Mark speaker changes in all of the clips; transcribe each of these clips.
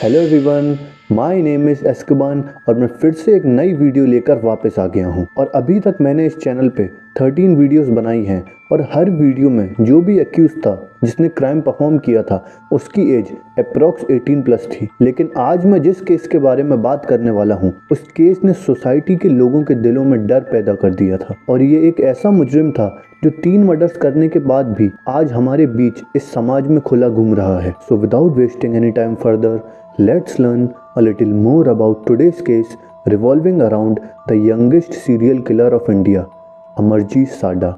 Speaker 1: Hello everyone, my name is Azkaban और मैं फिर से एक नई वीडियो लेकर वापस आ गया हूँ। और अभी तक मैंने इस चैनल पे 13 वीडियोस बनाई हैं और हर वीडियो में जो भी एक्यूज था जिसने क्राइम परफॉर्म किया था उसकी एज अप्रॉक्स 18 प्लस थी। लेकिन आज मैं जिस केस के बारे में बात करने वाला हूँ उस केस ने सोसाइटी के लोगों के दिलों में डर पैदा कर दिया था। और ये एक ऐसा मुजरिम था जो 3 मर्डर्स करने के बाद भी आज हमारे बीच इस समाज में खुला घूम रहा है। So without wasting any time further, let's learn a little more about today's case revolving around the youngest serial killer of India, Amarjit Sada.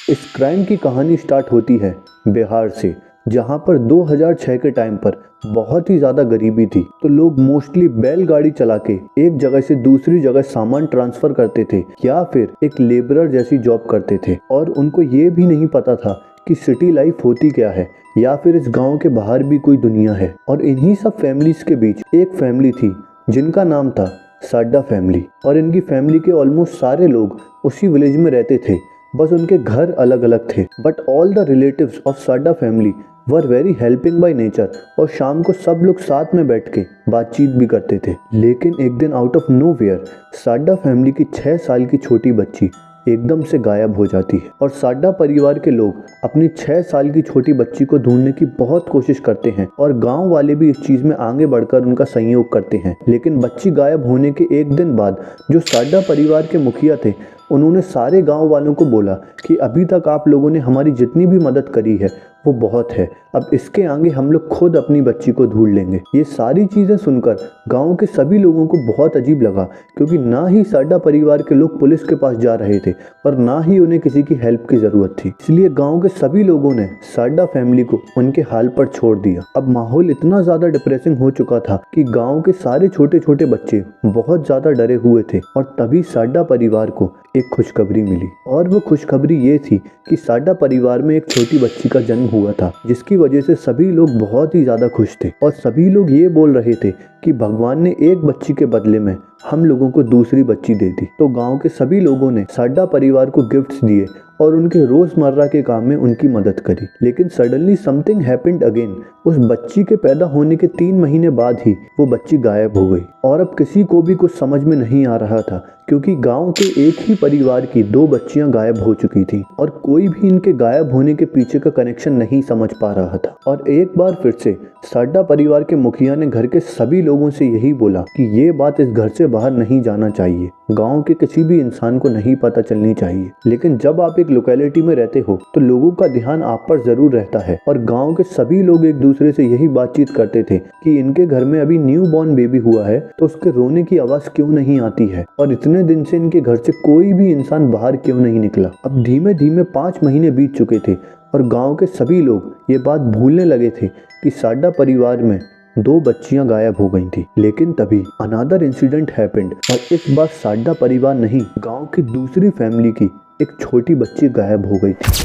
Speaker 1: इस क्राइम की कहानी स्टार्ट होती है बिहार से, जहां पर 2006 के टाइम पर बहुत ही ज़्यादा गरीबी थी, तो लोग मोस्टली बैलगाड़ी चला के एक जगह से दूसरी जगह सामान ट्रांसफ़र करते थे या फिर एक लेबरर जैसी जॉब करते थे। और उनको ये भी नहीं पता था कि सिटी लाइफ होती क्या है या फिर इस गांव के बाहर भी कोई दुनिया है। और इन्हीं सब फैमिलीज़ के बीच एक फैमिली थी जिनका नाम था साड्डा फैमिली। और इनकी फैमिली के ऑलमोस्ट सारे लोग उसी विलेज में रहते थे, बस उनके घर अलग अलग थे। But all the relatives of Sada family were very helping by nature और शाम को सब लोग साथ में बैठ के बातचीत भी करते थे। लेकिन एक दिन out of nowhere Sadda family की 6 साल की छोटी बच्ची एकदम से गायब हो जाती है। और साड्डा परिवार के लोग अपनी 6 साल की छोटी बच्ची को ढूंढने की बहुत कोशिश करते हैं और गांव वाले भी इस चीज़ में आगे बढ़कर उनका सहयोग करते हैं। लेकिन बच्ची गायब होने के एक दिन बाद जो साड्डा परिवार के मुखिया थे उन्होंने सारे गांव वालों को बोला कि अभी तक आप लोगों ने हमारी जितनी भी मदद करी है वो बहुत है, अब इसके आगे हम लोग खुद अपनी बच्ची को ढूंढ लेंगे। ये सारी चीज़ें सुनकर गांव के सभी लोगों को बहुत अजीब लगा, क्योंकि ना ही साड्डा परिवार के लोग पुलिस के पास जा रहे थे और ना ही उन्हें किसी की हेल्प की ज़रूरत थी। इसलिए गांव के सभी लोगों ने साड्डा फैमिली को उनके हाल पर छोड़ दिया। अब माहौल इतना ज़्यादा डिप्रेसिंग हो चुका था कि गाँव के सारे छोटे छोटे बच्चे बहुत ज़्यादा डरे हुए थे। और तभी साड्डा परिवार को एक खुशखबरी मिली, और वो खुशखबरी ये थी कि साड्डा परिवार में एक छोटी बच्ची का जन्म हुआ था, जिसकी वजह से सभी लोग बहुत ही ज़्यादा खुश थे। और सभी लोग ये बोल रहे थे कि भगवान ने एक बच्ची के बदले में हम लोगों को दूसरी बच्ची दे दी। तो गांव के सभी लोगों ने साड्डा परिवार को गिफ्ट्स दिए और उनके रोज़मर्रा के काम में उनकी मदद करी। लेकिन सडनली समथिंग हैपेंड अगेन। उस बच्ची के पैदा होने के 3 महीने बाद ही वो बच्ची गायब हो गई। और अब किसी को भी कुछ समझ में नहीं आ रहा था, क्योंकि गांव के एक ही परिवार की 2 बच्चियां गायब हो चुकी थीं और कोई भी इनके गायब होने के पीछे का कनेक्शन नहीं समझ पा रहा था। और एक बार फिर से साड्डा परिवार के मुखिया ने घर के सभी लोगों से यही बोला कि ये बात इस घर से बाहर नहीं जाना चाहिए, गांव के किसी भी इंसान को नहीं पता चलनी चाहिए। लेकिन जब आप एक लोकेलिटी में रहते हो तो लोगों का ध्यान आप पर जरूर रहता है। और गांव के सभी लोग एक दूसरे से यही बातचीत करते थे कि इनके घर में अभी न्यू बॉर्न बेबी हुआ है तो उसके रोने की आवाज़ क्यों नहीं आती है, और इतने दिन से इनके घर से कोई भी इंसान बाहर क्यों नहीं निकला। अब धीमे धीमे 5 महीने बीत चुके थे और गांव के सभी लोग ये बात भूलने लगे थे कि साड्डा परिवार में 2 बच्चियां गायब हो गई थी। लेकिन तभी अनदर इंसिडेंट हैपेंड, और इस बार साड्डा परिवार नहीं, गांव की दूसरी फैमिली की एक छोटी बच्ची गायब हो गई थी।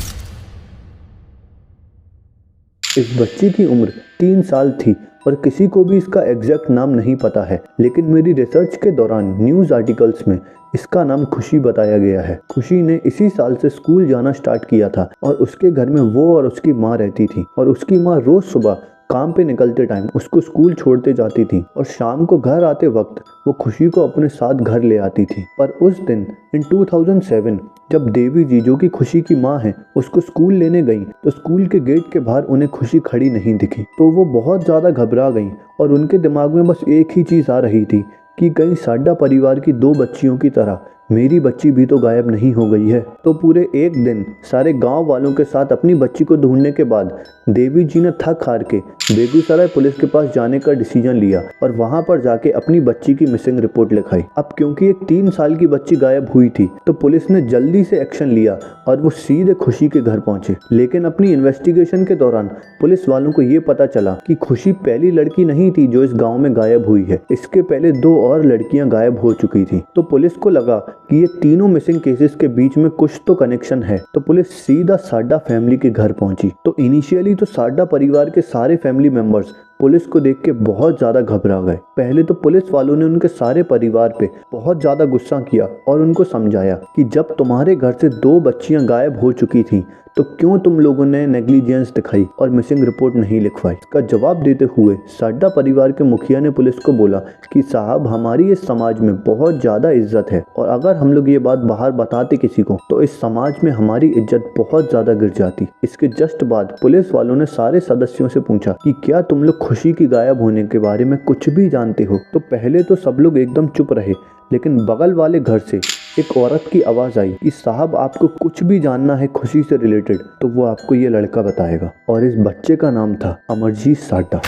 Speaker 1: इस बच्ची की उम्र 3 साल थी और किसी को भी इसका एग्जैक्ट नाम नहीं पता है। लेकिन मेरी रिसर्च के दौरान न्यूज़ आर्टिकल्स में इसका नाम खुशी बताया गया है। खुशी ने इसी साल से स्कूल जाना स्टार्ट किया था और उसके घर में वो और उसकी माँ रहती थी। और उसकी माँ रोज़ सुबह काम पे निकलते टाइम उसको स्कूल छोड़ते जाती थी और शाम को घर आते वक्त वो खुशी को अपने साथ घर ले आती थी। पर उस दिन इन 2007 जब देवी जी, जो कि खुशी की माँ है, उसको स्कूल लेने गई तो स्कूल के गेट के बाहर उन्हें खुशी खड़ी नहीं दिखी। तो वो बहुत ज़्यादा घबरा गई और उनके दिमाग में बस एक ही चीज़ आ रही थी कि कहीं साड्डा परिवार की 2 बच्चियों की तरह मेरी बच्ची भी तो गायब नहीं हो गई है। तो पूरे एक दिन सारे गांव वालों के साथ अपनी बच्ची को ढूंढने के बाद देवी जी ने थक हार के बेगूसराय पुलिस के पास जाने का डिसीजन लिया और वहां पर जाके अपनी बच्ची की मिसिंग रिपोर्ट लिखाई। अब क्योंकि एक 3 साल की बच्ची गायब हुई थी तो पुलिस ने जल्दी से एक्शन लिया और वो सीधे खुशी के घर पहुंचे। लेकिन अपनी इन्वेस्टिगेशन के दौरान पुलिस वालों को ये पता चला कि खुशी पहली लड़की नहीं थी जो इस गाँव में गायब हुई है, इसके पहले 2 और लड़कियां गायब हो चुकी थी। तो पुलिस को लगा कि ये तीनों मिसिंग केसेस के बीच में कुछ तो कनेक्शन है, तो पुलिस सीधा साड्डा फैमिली के घर पहुंची। तो इनिशियली तो साड्डा परिवार के सारे फैमिली मेंबर्स पुलिस को देख के बहुत ज्यादा घबरा गए। पहले तो पुलिस वालों ने उनके सारे परिवार पे बहुत ज्यादा गुस्सा किया और उनको समझाया कि जब तुम्हारे घर से 2 बच्चियां गायब हो चुकी थी तो क्यों तुम लोगों ने नेग्लिजेंस दिखाई और मिसिंग रिपोर्ट नहीं लिखवाई। इसका जवाब देते हुए साड्डा परिवार के मुखिया ने पुलिस को बोला कि साहब, हमारी इस समाज में बहुत ज़्यादा इज्जत है और अगर हम लोग ये बात बाहर बताते किसी को तो इस समाज में हमारी इज्जत बहुत ज़्यादा गिर जाती। इसके जस्ट बाद पुलिस वालों ने सारे सदस्यों से पूछा कि क्या तुम लोग खुशी की गायब होने के बारे में कुछ भी जानते हो। तो पहले तो सब लोग एकदम चुप रहे, लेकिन बगल वाले घर से एक औरत की आवाज़ आई कि साहब, आपको कुछ भी जानना है खुशी से रिलेटेड तो वो आपको ये लड़का बताएगा। और इस बच्चे का नाम था अमरजीत साड्डा।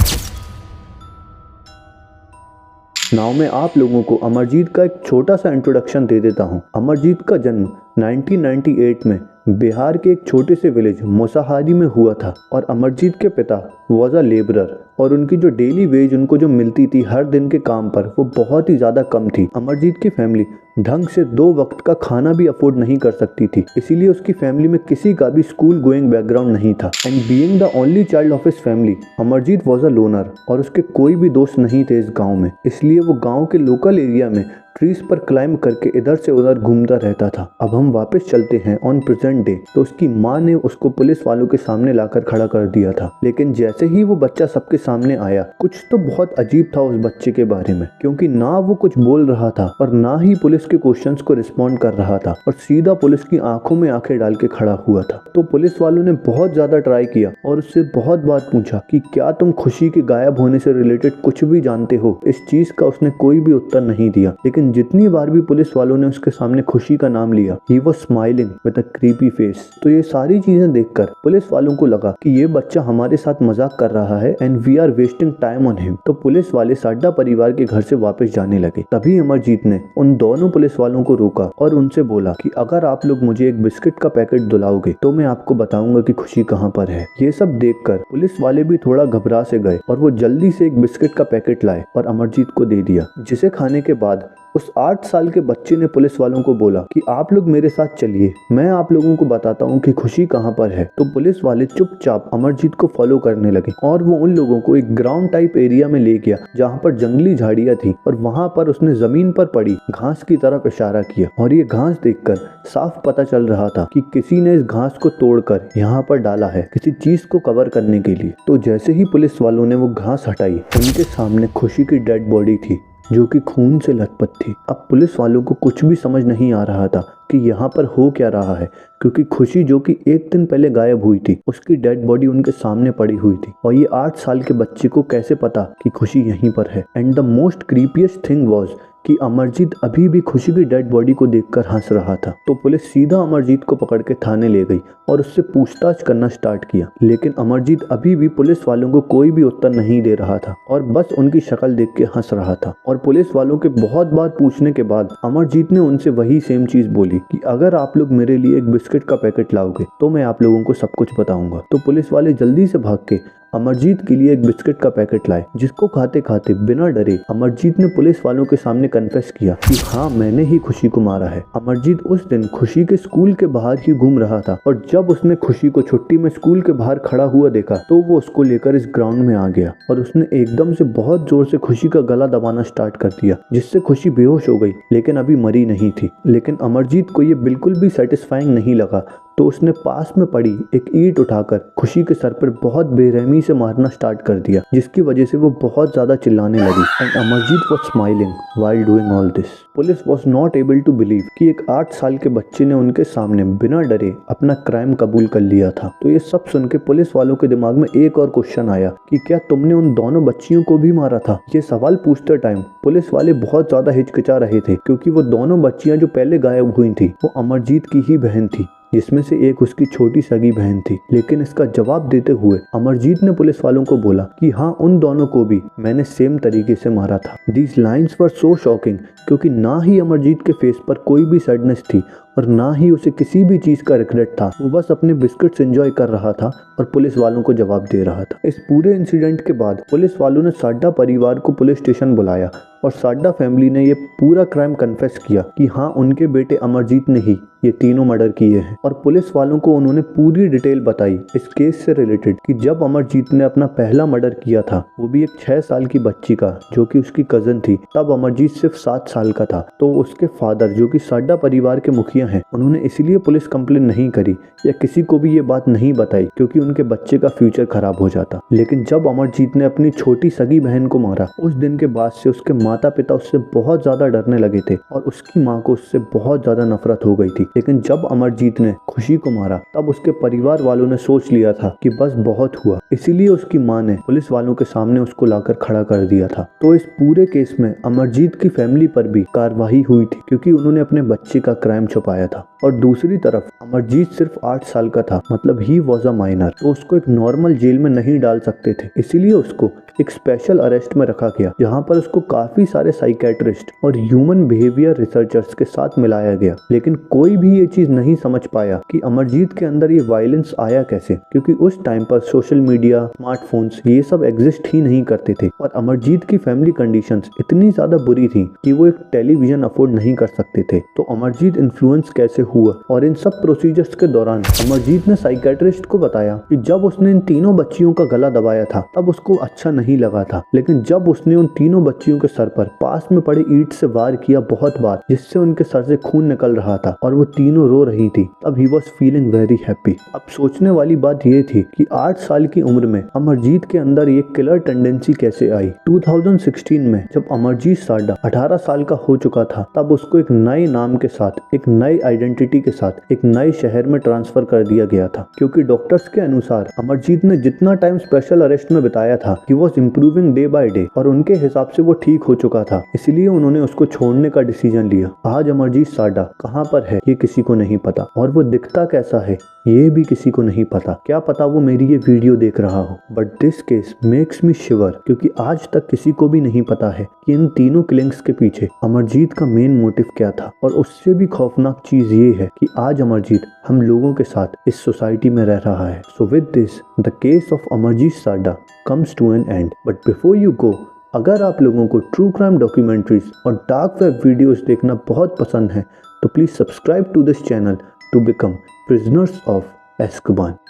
Speaker 1: नाउ मैं आप लोगों को अमरजीत का एक छोटा सा इंट्रोडक्शन दे देता हूँ। अमरजीत का जन्म 1998 में बिहार के एक छोटे से विलेज मोसाहारी में हुआ था और अमरजीत के पिता वॉज अ लेबरर और उनकी जो डेली वेज उनको जो मिलती थी हर दिन के काम पर वो बहुत ही ज़्यादा कम थी। अमरजीत की फैमिली ढंग से 2 वक्त का खाना भी अफोर्ड नहीं कर सकती थी, इसीलिए उसकी फैमिली में किसी का भी स्कूल गोइंग बैकग्राउंड नहीं था। And being the only child of his family, Amarjeet was a loner और उसके कोई भी दोस्त नहीं थे इस गाँव में, इसलिए वो गाँव के लोकल एरिया में ट्रीज पर क्लाइंब करके इधर से उधर घूमता रहता था। अब हम वापस चलते हैं ऑन प्रेजेंट डे। तो उसकी माँ ने उसको पुलिस वालों के सामने लाकर खड़ा कर दिया था, लेकिन जैसे ही वो बच्चा सबके सामने आया कुछ तो बहुत अजीब था उस बच्चे के बारे में, क्योंकि ना वो कुछ बोल रहा था और ना ही पुलिस के क्वेश्चंस को रिस्पॉन्ड कर रहा था और सीधा पुलिस की आंखों में आंखें डाल के खड़ा हुआ था। तो पुलिस वालों ने बहुत ज्यादा ट्राई किया और उससे बहुत बार पूछा कि क्या तुम खुशी के गायब होने से रिलेटेड कुछ भी जानते हो। इस चीज का उसने कोई भी उत्तर नहीं दिया, लेकिन जितनी बार भी पुलिस वालों ने उसके सामने खुशी का नाम लिया, he was smiling with a creepy face। तो ये सारी चीजें देखकर पुलिस वालों को लगा कि ये बच्चा हमारे साथ मजाक कर रहा है and we are wasting time on him. तो पुलिस वाले साड्डा परिवार के घर से वापस जाने लगे। तभी अमरजीत ने उन दोनों पुलिस वालों को रोका और उनसे बोला कि अगर आप लोग मुझे एक बिस्किट का पैकेट दिलाओगे तो मैं आपको बताऊंगा कि खुशी कहाँ पर है। ये सब देखकर पुलिस वाले भी थोड़ा घबरा से गए और वो जल्दी से एक बिस्किट का पैकेट लाए और अमरजीत को दे दिया, जिसे खाने के बाद उस 8 साल के बच्चे ने पुलिस वालों को बोला कि आप लोग मेरे साथ चलिए, मैं आप लोगों को बताता हूँ कि खुशी कहाँ पर है। तो पुलिस वाले चुपचाप अमरजीत को फॉलो करने लगे और वो उन लोगों को एक ग्राउंड टाइप एरिया में ले गया जहाँ पर जंगली झाड़ियाँ थी और वहाँ पर उसने जमीन पर पड़ी घास की तरफ इशारा किया और ये घास देखकर साफ पता चल रहा था कि किसी ने इस घास को तोड़कर यहाँ पर डाला है किसी चीज को कवर करने के लिए। तो जैसे ही पुलिस वालों ने वो घास हटाई, उनके सामने खुशी की डेड बॉडी थी जो कि खून से लथपथ थी। अब पुलिस वालों को कुछ भी समझ नहीं आ रहा था कि यहाँ पर हो क्या रहा है, क्योंकि खुशी जो कि 1 दिन पहले गायब हुई थी उसकी डेड बॉडी उनके सामने पड़ी हुई थी और ये 8 साल के बच्चे को कैसे पता कि खुशी यहीं पर है। And the most creepiest thing was कि अमरजीत अभी भी खुशी की डेड बॉडी को देखकर हंस रहा था। तो पुलिस सीधा अमरजीत को पकड़ के थाने ले गई और उससे पूछताछ करना स्टार्ट किया, लेकिन अमरजीत अभी भी पुलिस वालों को कोई भी उत्तर नहीं दे रहा था और बस उनकी शक्ल देख के हंस रहा था। और पुलिस वालों के बहुत बार पूछने के बाद अमरजीत ने उनसे वही सेम चीज बोली कि अगर आप लोग मेरे लिए एक बिस्किट का पैकेट लाओगे तो मैं आप लोगों को सब कुछ बताऊंगा। तो पुलिस वाले जल्दी से भाग के अमरजीत के लिए एक बिस्किट का पैकेट लाए, जिसको खाते खाते बिना डरे अमरजीत ने पुलिस वालों के सामने कन्फेस किया कि हाँ, मैंने ही खुशी को मारा है। अमरजीत उस दिन खुशी के स्कूल के बाहर ही घूम रहा था और जब उसने खुशी को छुट्टी में स्कूल के बाहर खड़ा हुआ देखा तो वो उसको लेकर इस ग्राउंड में आ गया और उसने एकदम से बहुत जोर से खुशी का गला दबाना स्टार्ट कर दिया, जिससे खुशी बेहोश हो गई, लेकिन अभी मरी नहीं थी। लेकिन अमरजीत को ये बिल्कुल भी सेटिस्फाइंग नहीं लगा, तो उसने पास में पड़ी एक ईंट उठाकर खुशी के सर पर बहुत बेरहमी से मारना स्टार्ट कर दिया, जिसकी वजह से वो बहुत ज्यादा चिल्लाने लगी। And Amarjeet was smiling while doing all this. Police was not able to believe कि एक 8 साल के बच्चे ने उनके सामने बिना डरे अपना क्राइम कबूल कर लिया था। तो ये सब सुन के पुलिस वालों के दिमाग में एक और क्वेश्चन आया कि क्या तुमने उन दोनों बच्चियों को भी मारा था। ये सवाल पूछते टाइम पुलिस वाले बहुत ज्यादा हिचकिचा रहे थे, क्योंकि वो दोनों बच्चियां जो पहले गायब हुई थी वो अमरजीत की ही बहन थी, जिसमें से एक उसकी छोटी सगी बहन थी। लेकिन इसका जवाब देते हुए अमरजीत ने पुलिस वालों को बोला कि हाँ, उन दोनों को भी मैंने सेम तरीके से मारा था। These lines were so shocking, क्योंकि ना ही अमरजीत के फेस पर कोई भी सैडनेस थी और ना ही उसे किसी भी चीज का रिग्रेट था। वो बस अपने बिस्किट्स एंजॉय कर रहा था और पुलिस वालों को जवाब दे रहा था। इस पूरे इंसिडेंट के बाद पुलिस वालों ने साड्डा परिवार को पुलिस स्टेशन बुलाया और साड्डा फैमिली ने ये पूरा क्राइम कन्फेस किया कि हाँ, उनके बेटे अमरजीत ने ही ये तीनों मर्डर किए हैं। और पुलिस वालों को उन्होंने पूरी डिटेल बताई इस केस से रिलेटेड कि जब अमरजीत ने अपना पहला मर्डर किया था, वो भी एक 6 साल की बच्ची का जो कि उसकी कजन थी, तब अमरजीत सिर्फ 7 साल का था। तो उसके फादर जो कि साड्डा परिवार के मुखिया हैं, उन्होंने इसीलिए पुलिस कंप्लेन नहीं करी या किसी को भी ये बात नहीं बताई क्योंकि उनके बच्चे का फ्यूचर खराब हो जाता। लेकिन जब अमरजीत ने अपनी छोटी सगी बहन को मारा, उस दिन के बाद से उसके माता पिता उससे बहुत ज्यादा डरने लगे थे और उसकी माँ को उससे बहुत ज्यादा नफरत हो गई थी। लेकिन जब अमरजीत ने खुशी को मारा, तब उसके परिवार वालों ने सोच लिया था कि बस बहुत हुआ, इसीलिए उसकी माँ ने पुलिस वालों के सामने उसको लाकर खड़ा कर दिया था। तो इस पूरे केस में अमरजीत की फैमिली पर भी कार्रवाई हुई थी क्योंकि उन्होंने अपने बच्चे का क्राइम छुपाया था। और दूसरी तरफ अमरजीत सिर्फ 8 साल का था, मतलब ही वॉज अ माइनर, तो उसको एक नॉर्मल जेल में नहीं डाल सकते थे, इसीलिए उसको एक स्पेशल अरेस्ट में रखा गया, जहां पर उसको काफी सारे साइकेट्रिस्ट और ह्यूमन बिहेवियर रिसर्चर्स के साथ मिलाया गया। लेकिन कोई भी ये चीज नहीं समझ पाया कि अमरजीत के अंदर ये वायलेंस आया कैसे, क्योंकि उस टाइम पर सोशल मीडिया, स्मार्टफोन्स ये सब एग्जिस्ट ही नहीं करते थे और अमरजीत की फैमिली कंडीशंस इतनी ज्यादा बुरी थी कि वो एक टेलीविजन अफोर्ड नहीं कर सकते थे। तो अमरजीत इन्फ्लुएंस कैसे हुआ? और इन सब प्रोसीजर्स के दौरान अमरजीत ने साइकेट्रिस्ट को बताया कि जब उसने इन तीनों बच्चियों का गला दबाया था, तब उसको अच्छा नहीं लगा था, लेकिन जब उसने उन तीनों बच्चियों के सर पर पास में पड़े ईंट से वार किया बहुत बार, जिससे उनके सर से खून निकल रहा था और वो तीनों रो रही थी, तब he was feeling very happy. अब सोचने वाली बात ये थी कि 8 साल की उम्र में अमरजीत के अंदर ये किलर टेंडेंसी कैसे आई। 2016 में जब अमरजीत साड्डा 18 साल का हो चुका था, तब उसको एक नए नाम के साथ, एक नई आइडेंटिटी के साथ एक नए शहर में ट्रांसफर कर दिया गया था, क्योंकि डॉक्टर्स के अनुसार अमरजीत ने जितना टाइम स्पेशल अरेस्ट में बिताया था, he was improving day by day और उनके हिसाब से वो ठीक हो चुका था, इसलिए उन्होंने उसको छोड़ने का डिसीजन लिया। आज अमरजीत साड्डा कहाँ पर है ये किसी को नहीं पता, और वो दिखता कैसा है ये भी किसी को नहीं पता। क्या पता वो मेरी ये वीडियो देख रहा हो। But this case makes me shiver, क्योंकि आज तक किसी को भी नहीं पता है कि इन तीनों किलिंग्स के पीछे अमरजीत का मेन मोटिव क्या था। और उससे भी खौफनाक चीज ये है कि आज अमरजीत हम लोगों के साथ इस सोसाइटी में रह रहा है। So with this the case of Amarjeet Sada comes to an end. But before you go, अगर आप लोगों को ट्रू क्राइम डॉक्यूमेंट्रीज और डार्क वेब वीडियोस देखना बहुत पसंद है, तो please subscribe to this channel to become prisoners of Azkaban.